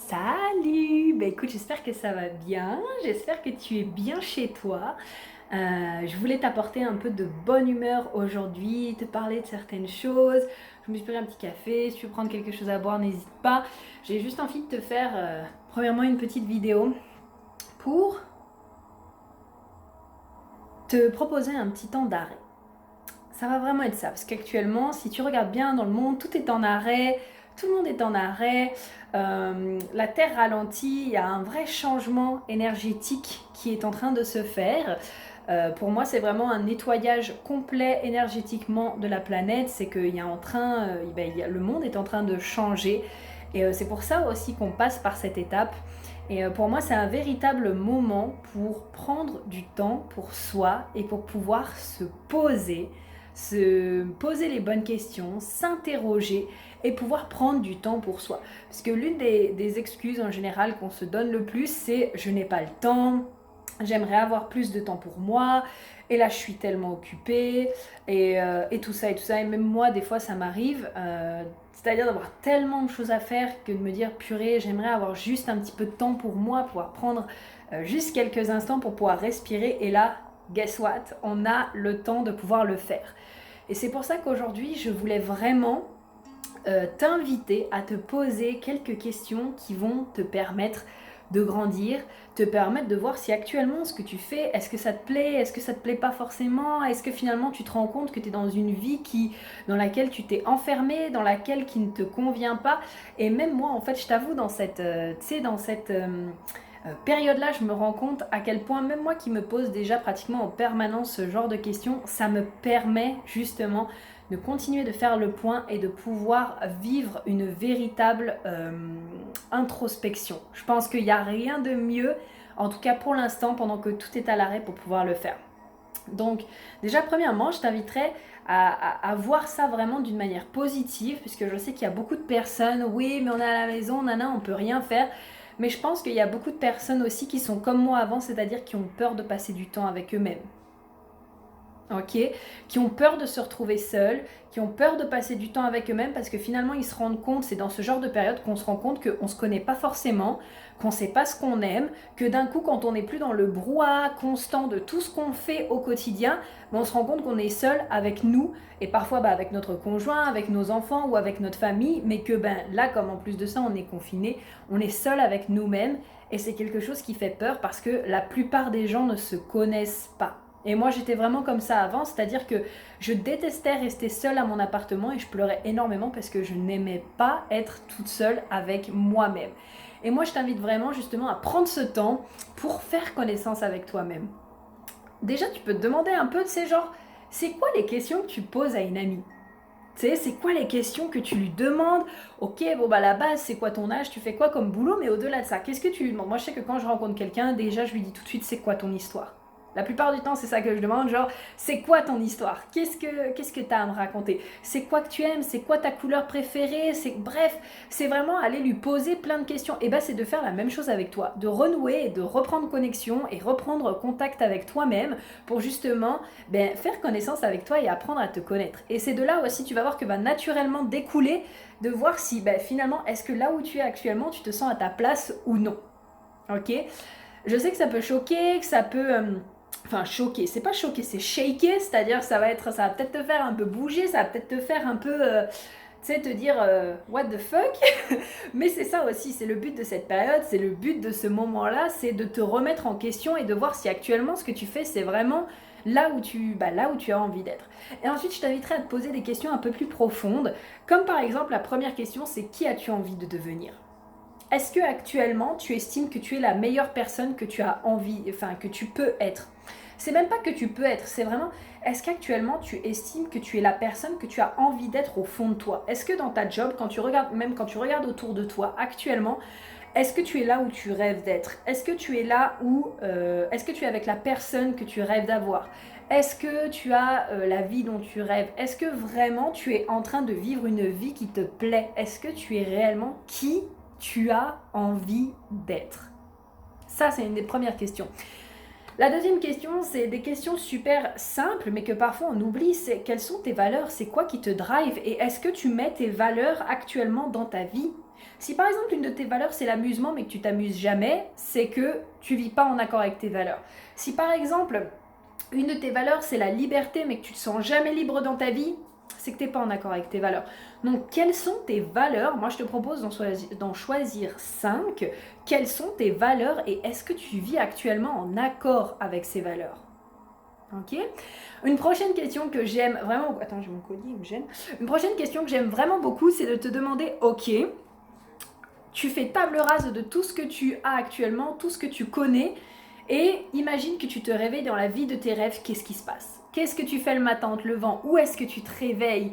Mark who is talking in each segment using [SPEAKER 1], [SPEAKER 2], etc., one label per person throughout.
[SPEAKER 1] Salut! Écoute, j'espère que ça va bien, j'espère que tu es bien chez toi. Je voulais t'apporter un peu de bonne humeur aujourd'hui, te parler de certaines choses. Je me suis pris un petit café, si tu veux prendre quelque chose à boire, n'hésite pas. J'ai juste envie de te faire premièrement une petite vidéo pour te proposer un petit temps d'arrêt. Ça va vraiment être ça, parce qu'actuellement, si tu regardes bien dans le monde, tout est en arrêt, tout le monde est en arrêt, la Terre ralentit, il y a un vrai changement énergétique qui est en train de se faire. Pour moi, c'est vraiment un nettoyage complet énergétiquement de la planète, c'est qu'il y a en train, le monde est en train de changer, et c'est pour ça aussi qu'on passe par cette étape. Et pour moi, c'est un véritable moment pour prendre du temps pour soi et pour pouvoir se poser les bonnes questions, s'interroger et pouvoir prendre du temps pour soi. Parce que l'une des excuses en général qu'on se donne le plus, c'est je n'ai pas le temps, j'aimerais avoir plus de temps pour moi, et là je suis tellement occupée, et tout ça, et tout ça. Et même moi, des fois, ça m'arrive, c'est-à-dire d'avoir tellement de choses à faire que de me dire purée, j'aimerais avoir juste un petit peu de temps pour moi, pouvoir prendre juste quelques instants pour pouvoir respirer, et là, guess what, on a le temps de pouvoir le faire. Et c'est pour ça qu'aujourd'hui, je voulais vraiment t'inviter à te poser quelques questions qui vont te permettre de grandir, te permettre de voir si actuellement ce que tu fais, est-ce que ça te plaît, est-ce que ça te plaît pas forcément, est-ce que finalement tu te rends compte que tu es dans une vie dans laquelle tu t'es enfermé, dans laquelle qui ne te convient pas. Et même moi, en fait, je t'avoue, dans cette, période-là, je me rends compte à quel point, même moi qui me pose déjà pratiquement en permanence ce genre de questions, ça me permet justement de continuer de faire le point et de pouvoir vivre une véritable introspection. Je pense qu'il n'y a rien de mieux, en tout cas pour l'instant, pendant que tout est à l'arrêt pour pouvoir le faire. Donc déjà premièrement, je t'inviterai à voir ça vraiment d'une manière positive, puisque je sais qu'il y a beaucoup de personnes, oui mais on est à la maison, nana, on peut rien faire. Mais je pense qu'il y a beaucoup de personnes aussi qui sont comme moi avant, c'est-à-dire qui ont peur de passer du temps avec eux-mêmes. Ok, qui ont peur de se retrouver seuls, qui ont peur de passer du temps avec eux-mêmes parce que finalement ils se rendent compte, c'est dans ce genre de période qu'on se rend compte qu'on ne se connaît pas forcément, qu'on ne sait pas ce qu'on aime, que d'un coup quand on n'est plus dans le brouhaha constant de tout ce qu'on fait au quotidien, on se rend compte qu'on est seul avec nous et parfois avec notre conjoint, avec nos enfants ou avec notre famille, mais que là comme en plus de ça on est confiné, on est seul avec nous-mêmes et c'est quelque chose qui fait peur parce que la plupart des gens ne se connaissent pas. Et moi j'étais vraiment comme ça avant, c'est-à-dire que je détestais rester seule à mon appartement et je pleurais énormément parce que je n'aimais pas être toute seule avec moi-même. Et moi je t'invite vraiment justement à prendre ce temps pour faire connaissance avec toi-même. Déjà tu peux te demander un peu, c'est quoi les questions que tu poses à une amie? Tu sais, c'est quoi les questions que tu lui demandes? Ok, la base, c'est quoi ton âge? Tu fais quoi comme boulot? Mais au-delà de ça, qu'est-ce que tu lui demandes? Moi, je sais que quand je rencontre quelqu'un, déjà, je lui dis tout de suite, c'est quoi ton histoire? La plupart du temps, c'est ça que je demande, genre, c'est quoi ton histoire? Qu'est-ce que t'as à me raconter? C'est quoi que tu aimes? C'est quoi ta couleur préférée? Bref, c'est vraiment aller lui poser plein de questions. Et c'est de faire la même chose avec toi, de renouer et de reprendre connexion et reprendre contact avec toi-même pour justement faire connaissance avec toi et apprendre à te connaître. Et c'est de là aussi, tu vas voir que va naturellement découler de voir si finalement, est-ce que là où tu es actuellement, tu te sens à ta place ou non. Ok? Je sais que ça peut choquer, que ça peut... Enfin, choquer, c'est pas choquer, c'est shaker, c'est-à-dire ça va peut-être te faire un peu bouger, ça va peut-être te faire un peu, tu sais, te dire what the fuck. Mais c'est ça aussi, c'est le but de cette période, c'est le but de ce moment-là, c'est de te remettre en question et de voir si actuellement ce que tu fais, c'est vraiment là où tu as envie d'être. Et ensuite, je t'inviterai à te poser des questions un peu plus profondes, comme par exemple la première question, c'est qui as-tu envie de devenir? Est-ce que actuellement tu estimes que tu es la meilleure personne que tu as envie, enfin que tu peux être? C'est même pas que tu peux être, c'est vraiment est-ce qu'actuellement tu estimes que tu es la personne que tu as envie d'être au fond de toi? Est-ce que dans ta job, même quand tu regardes autour de toi actuellement, est-ce que tu es là où tu rêves d'être? Est-ce que tu es là où, est-ce que tu es avec la personne que tu rêves d'avoir? Est-ce que tu as la vie dont tu rêves? Est-ce que vraiment tu es en train de vivre une vie qui te plaît? Est-ce que tu es réellement qui tu as envie d'être? Ça, c'est une des premières questions. La deuxième question, c'est des questions super simples, mais que parfois on oublie, quelles sont tes valeurs? C'est quoi qui te drive? Et est-ce que tu mets tes valeurs actuellement dans ta vie? Si par exemple une de tes valeurs c'est l'amusement mais que tu t'amuses jamais, c'est que tu vis pas en accord avec tes valeurs. Si par exemple une de tes valeurs c'est la liberté mais que tu te sens jamais libre dans ta vie, c'est que tu n'es pas en accord avec tes valeurs. Donc quelles sont tes valeurs? Moi je te propose d'en choisir 5. Quelles sont tes valeurs et est-ce que tu vis actuellement en accord avec ces valeurs? Ok. Une prochaine question que j'aime vraiment... Attends, j'ai mon collier, il me gêne. Une prochaine question que j'aime vraiment beaucoup, c'est de te demander, ok, tu fais table rase de tout ce que tu as actuellement, tout ce que tu connais, et imagine que tu te réveilles dans la vie de tes rêves, qu'est-ce qui se passe? Qu'est-ce que tu fais le matin en te levant? Où est-ce que tu te réveilles?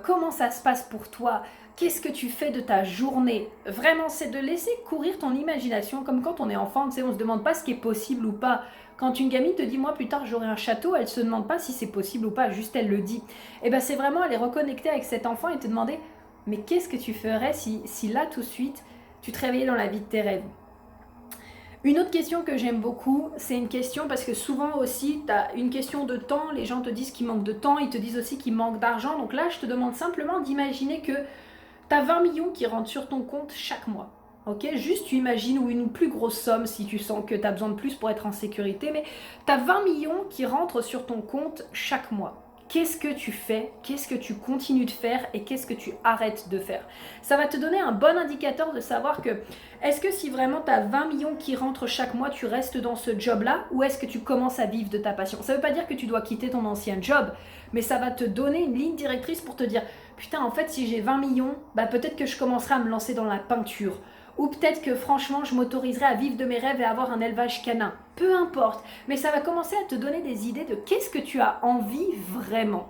[SPEAKER 1] Comment ça se passe pour toi? Qu'est-ce que tu fais de ta journée? Vraiment, c'est de laisser courir ton imagination, comme quand on est enfant, tu sais, on ne se demande pas ce qui est possible ou pas. Quand une gamine te dit, moi plus tard j'aurai un château, elle ne se demande pas si c'est possible ou pas, juste elle le dit. Et bien c'est vraiment aller reconnecter avec cet enfant et te demander, mais qu'est-ce que tu ferais si là tout de suite, tu te réveillais dans la vie de tes rêves? Une autre question que j'aime beaucoup, c'est une question parce que souvent aussi, tu as une question de temps, les gens te disent qu'il manque de temps, ils te disent aussi qu'il manque d'argent. Donc là, je te demande simplement d'imaginer que tu as 20 millions qui rentrent sur ton compte chaque mois. Ok, juste tu imagines, ou une plus grosse somme si tu sens que tu as besoin de plus pour être en sécurité, mais tu as 20 millions qui rentrent sur ton compte chaque mois. Qu'est-ce que tu fais? Qu'est-ce que tu continues de faire? Et qu'est-ce que tu arrêtes de faire? Ça va te donner un bon indicateur de savoir que est-ce que si vraiment tu as 20 millions qui rentrent chaque mois, tu restes dans ce job-là ou est-ce que tu commences à vivre de ta passion? Ça ne veut pas dire que tu dois quitter ton ancien job, mais ça va te donner une ligne directrice pour te dire putain, en fait, si j'ai 20 millions, bah peut-être que je commencerai à me lancer dans la peinture. Ou peut-être que franchement, je m'autoriserai à vivre de mes rêves et avoir un élevage canin. Peu importe. Mais ça va commencer à te donner des idées de qu'est-ce que tu as envie vraiment.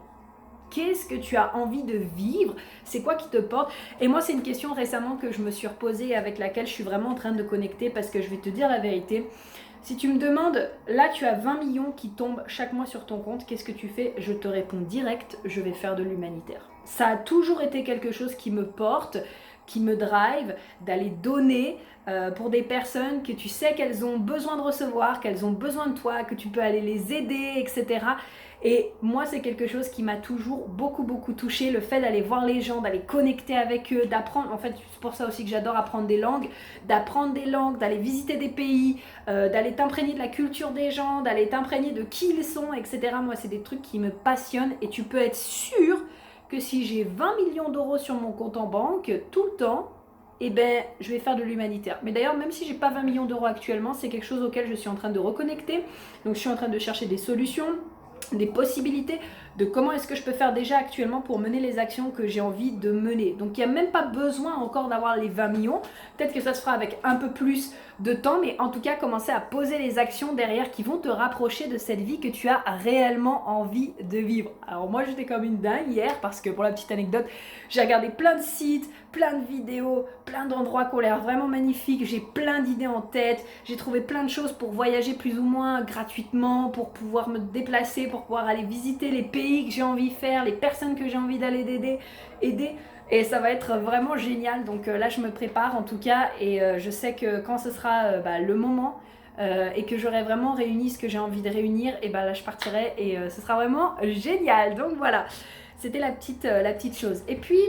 [SPEAKER 1] Qu'est-ce que tu as envie de vivre? C'est quoi qui te porte? Et moi, c'est une question récemment que je me suis reposée et avec laquelle je suis vraiment en train de connecter parce que je vais te dire la vérité. Si tu me demandes, là tu as 20 millions qui tombent chaque mois sur ton compte, qu'est-ce que tu fais? Je te réponds direct, je vais faire de l'humanitaire. Ça a toujours été quelque chose qui me porte, qui me drive, d'aller donner pour des personnes que tu sais qu'elles ont besoin de recevoir, qu'elles ont besoin de toi, que tu peux aller les aider, etc. Et moi, c'est quelque chose qui m'a toujours beaucoup touché, le fait d'aller voir les gens, d'aller connecter avec eux, d'apprendre. En fait, c'est pour ça aussi que j'adore apprendre des langues, d'aller visiter des pays, d'aller t'imprégner de la culture des gens, d'aller t'imprégner de qui ils sont, etc. Moi, c'est des trucs qui me passionnent et tu peux être sûr que si j'ai 20 millions d'euros sur mon compte en banque tout le temps, eh ben, je vais faire de l'humanitaire. Mais d'ailleurs, même si j'ai pas 20 millions d'euros actuellement, c'est quelque chose auquel je suis en train de reconnecter. Donc, je suis en train de chercher des solutions, des possibilités de comment est-ce que je peux faire déjà actuellement pour mener les actions que j'ai envie de mener. Donc il n'y a même pas besoin encore d'avoir les 20 millions. Peut-être que ça se fera avec un peu plus de temps, mais en tout cas commencer à poser les actions derrière qui vont te rapprocher de cette vie que tu as réellement envie de vivre. Alors moi j'étais comme une dingue hier parce que pour la petite anecdote, j'ai regardé plein de sites, plein de vidéos, plein d'endroits qui ont l'air vraiment magnifiques, j'ai plein d'idées en tête, j'ai trouvé plein de choses pour voyager plus ou moins gratuitement, pour pouvoir me déplacer, pour pouvoir aller visiter les pays que j'ai envie de faire, les personnes que j'ai envie d'aller aider. Et ça va être vraiment génial. Donc là, je me prépare en tout cas. Et je sais que quand ce sera le moment et que j'aurai vraiment réuni ce que j'ai envie de réunir, et là, je partirai et ce sera vraiment génial. Donc voilà, c'était la petite chose. Et puis,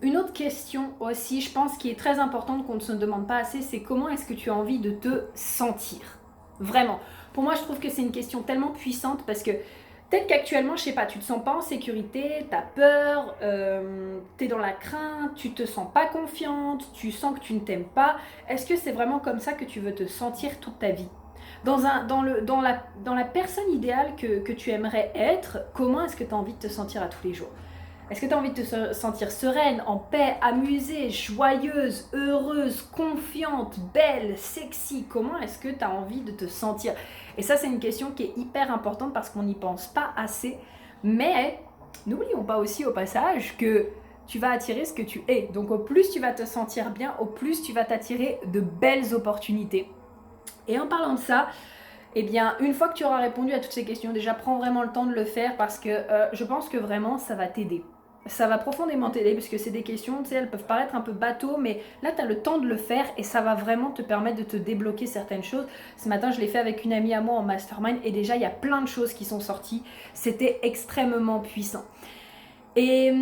[SPEAKER 1] une autre question aussi, je pense, qui est très importante qu'on ne se demande pas assez, c'est comment est-ce que tu as envie de te sentir? Vraiment. Pour moi, je trouve que c'est une question tellement puissante parce que peut-être qu'actuellement, je sais pas, tu te sens pas en sécurité, tu as peur, tu es dans la crainte, tu te sens pas confiante, tu sens que tu ne t'aimes pas. Est-ce que c'est vraiment comme ça que tu veux te sentir toute ta vie? Dans la personne idéale que tu aimerais être, comment est-ce que tu as envie de te sentir à tous les jours? Est-ce que tu as envie de te sentir sereine, en paix, amusée, joyeuse, heureuse, confiante, belle, sexy? Comment est-ce que tu as envie de te sentir? Et ça, c'est une question qui est hyper importante parce qu'on n'y pense pas assez. Mais n'oublions pas aussi au passage que tu vas attirer ce que tu es. Donc au plus tu vas te sentir bien, au plus tu vas t'attirer de belles opportunités. Et en parlant de ça, eh bien, une fois que tu auras répondu à toutes ces questions, déjà prends vraiment le temps de le faire parce que je pense que vraiment ça va t'aider. Ça va profondément t'aider parce que c'est des questions, tu sais, elles peuvent paraître un peu bateaux, mais là, tu as le temps de le faire et ça va vraiment te permettre de te débloquer certaines choses. Ce matin, je l'ai fait avec une amie à moi en mastermind et déjà, il y a plein de choses qui sont sorties. C'était extrêmement puissant. Et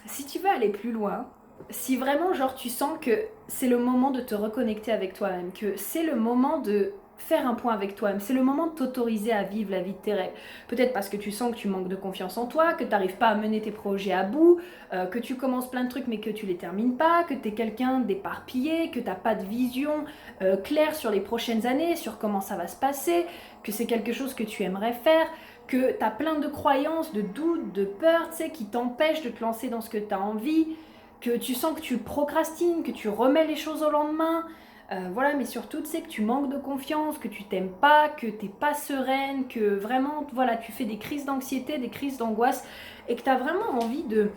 [SPEAKER 1] si tu veux aller plus loin, si vraiment genre tu sens que c'est le moment de te reconnecter avec toi-même, que c'est le moment de faire un point avec toi-même, c'est le moment de t'autoriser à vivre la vie de tes rêves. Peut-être parce que tu sens que tu manques de confiance en toi, que tu n'arrives pas à mener tes projets à bout, que tu commences plein de trucs mais que tu les termines pas, que tu es quelqu'un d'éparpillé, que tu n'as pas de vision claire sur les prochaines années, sur comment ça va se passer, que c'est quelque chose que tu aimerais faire, que tu as plein de croyances, de doutes, de peurs, tu sais, qui t'empêchent de te lancer dans ce que tu as envie, que tu sens que tu procrastines, que tu remets les choses au lendemain, voilà, mais surtout, tu sais que tu manques de confiance, que tu t'aimes pas, que t'es pas sereine, que vraiment, voilà, tu fais des crises d'anxiété, des crises d'angoisse, et que tu as vraiment envie de,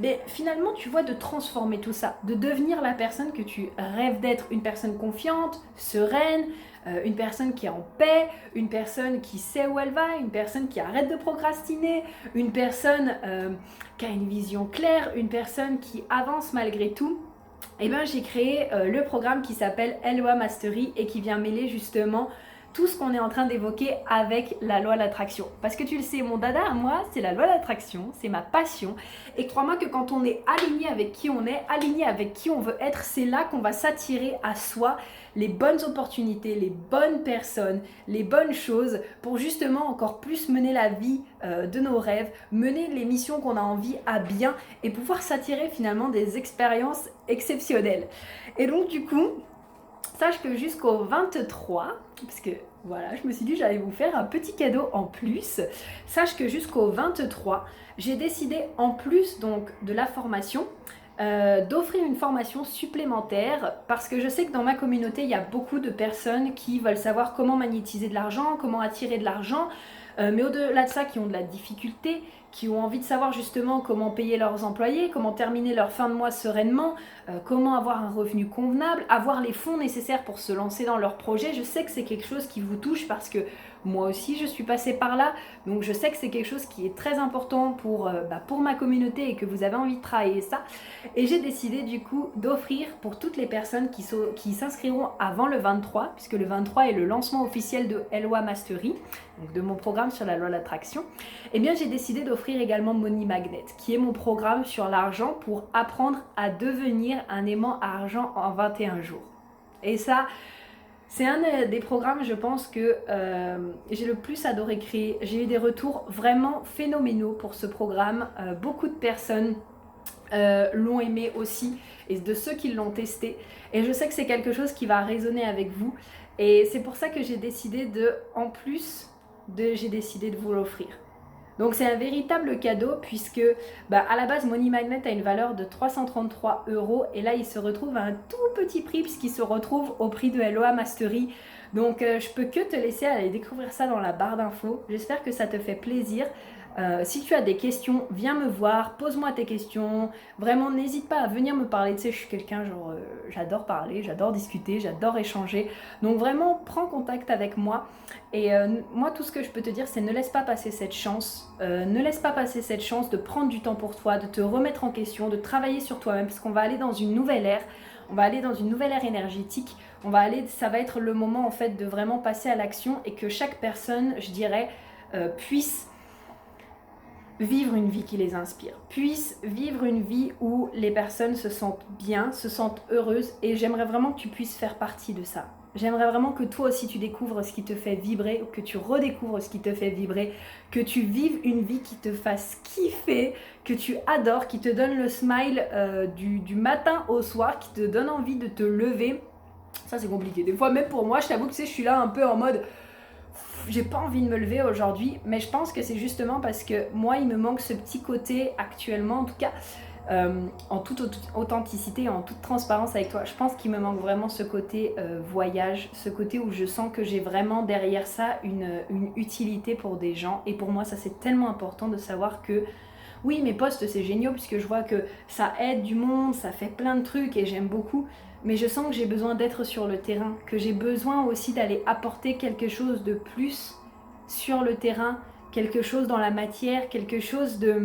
[SPEAKER 1] mais finalement, tu vois, de transformer tout ça, de devenir la personne que tu rêves d'être, une personne confiante, sereine, une personne qui est en paix, une personne qui sait où elle va, une personne qui arrête de procrastiner, une personne qui a une vision claire, une personne qui avance malgré tout. Et bien j'ai créé le programme qui s'appelle LOA Mastery et qui vient mêler justement tout ce qu'on est en train d'évoquer avec la loi de l'attraction. Parce que tu le sais, mon dada à moi, c'est la loi de l'attraction, c'est ma passion. Et crois-moi que quand on est aligné avec qui on est, aligné avec qui on veut être, c'est là qu'on va s'attirer à soi les bonnes opportunités, les bonnes personnes, les bonnes choses pour justement encore plus mener la vie de nos rêves, mener les missions qu'on a envie à bien et pouvoir s'attirer finalement des expériences exceptionnelles. Et donc du coup, sache que jusqu'au 23, parce que voilà, je me suis dit j'allais vous faire un petit cadeau en plus. Sache que jusqu'au 23, j'ai décidé en plus donc de la formation, d'offrir une formation supplémentaire parce que je sais que dans ma communauté, il y a beaucoup de personnes qui veulent savoir comment magnétiser de l'argent, comment attirer de l'argent, mais au-delà de ça, qui ont de la difficulté, qui ont envie de savoir justement comment payer leurs employés, comment terminer leur fin de mois sereinement, comment avoir un revenu convenable, avoir les fonds nécessaires pour se lancer dans leur projet. Je sais que c'est quelque chose qui vous touche parce que moi aussi je suis passée par là, donc je sais que c'est quelque chose qui est très important pour ma communauté et que vous avez envie de travailler ça. Et j'ai décidé du coup d'offrir pour toutes les personnes qui s'inscriront avant le 23, puisque le 23 est le lancement officiel de LOA Mastery, donc de mon programme sur la loi de l'attraction. Eh bien j'ai décidé d'offrir également Money Magnet, qui est mon programme sur l'argent pour apprendre à devenir un aimant à argent en 21 jours. Et ça, c'est un des programmes, je pense, que j'ai le plus adoré créer. J'ai eu des retours vraiment phénoménaux pour ce programme. Beaucoup de personnes l'ont aimé aussi, et de ceux qui l'ont testé. Et je sais que c'est quelque chose qui va résonner avec vous. Et c'est pour ça que j'ai décidé j'ai décidé de vous l'offrir. Donc c'est un véritable cadeau puisque à la base Money Magnet a une valeur de 333 € et là il se retrouve à un tout petit prix puisqu'il se retrouve au prix de LOA Mastery. Donc je peux que te laisser aller découvrir ça dans la barre d'infos. J'espère que ça te fait plaisir. Si tu as des questions, viens me voir, pose-moi tes questions. Vraiment, n'hésite pas à venir me parler. Tu sais, je suis quelqu'un, j'adore parler, j'adore discuter, j'adore échanger. Donc vraiment, prends contact avec moi. Et moi, tout ce que je peux te dire, c'est ne laisse pas passer cette chance. Ne laisse pas passer cette chance de prendre du temps pour toi, de te remettre en question, de travailler sur toi-même, parce qu'on va aller dans une nouvelle ère. On va aller dans une nouvelle ère énergétique. Ça va être le moment en fait de vraiment passer à l'action et que chaque personne, je dirais, puisse vivre une vie qui les inspire, puissent vivre une vie où les personnes se sentent bien, se sentent heureuses, et j'aimerais vraiment que tu puisses faire partie de ça. J'aimerais vraiment que toi aussi tu découvres ce qui te fait vibrer, ou que tu redécouvres ce qui te fait vibrer, que tu vives une vie qui te fasse kiffer, que tu adores, qui te donne le smile du matin au soir, qui te donne envie de te lever. Ça c'est compliqué, des fois même pour moi, je t'avoue que tu sais, je suis là un peu en mode j'ai pas envie de me lever aujourd'hui, mais je pense que c'est justement parce que moi il me manque ce petit côté actuellement, en tout cas en toute authenticité, en toute transparence avec toi. Je pense qu'il me manque vraiment ce côté voyage, ce côté où je sens que j'ai vraiment derrière ça une utilité pour des gens, et pour moi ça c'est tellement important de savoir que oui, mes posts c'est génial puisque je vois que ça aide du monde, ça fait plein de trucs et j'aime beaucoup, mais je sens que j'ai besoin d'être sur le terrain, que j'ai besoin aussi d'aller apporter quelque chose de plus sur le terrain, quelque chose dans la matière, quelque chose de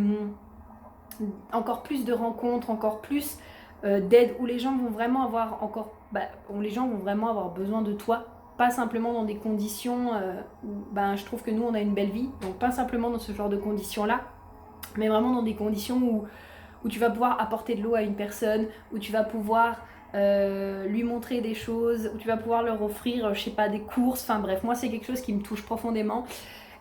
[SPEAKER 1] encore plus de rencontres, encore plus d'aide, où les gens vont vraiment avoir où les gens vont vraiment avoir besoin de toi, pas simplement dans des conditions où je trouve que nous on a une belle vie, donc pas simplement dans ce genre de conditions là, mais vraiment dans des conditions où tu vas pouvoir apporter de l'eau à une personne, où tu vas pouvoir lui montrer des choses, où tu vas pouvoir leur offrir, je sais pas, des courses, enfin bref, moi c'est quelque chose qui me touche profondément.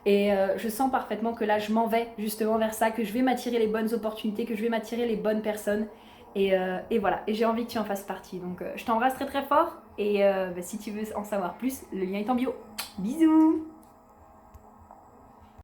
[SPEAKER 1] Et je sens parfaitement que là, je m'en vais justement vers ça, que je vais m'attirer les bonnes opportunités, que je vais m'attirer les bonnes personnes. Et voilà, et j'ai envie que tu en fasses partie. Donc je t'embrasse très très fort. Et si tu veux en savoir plus, le lien est en bio. Bisous!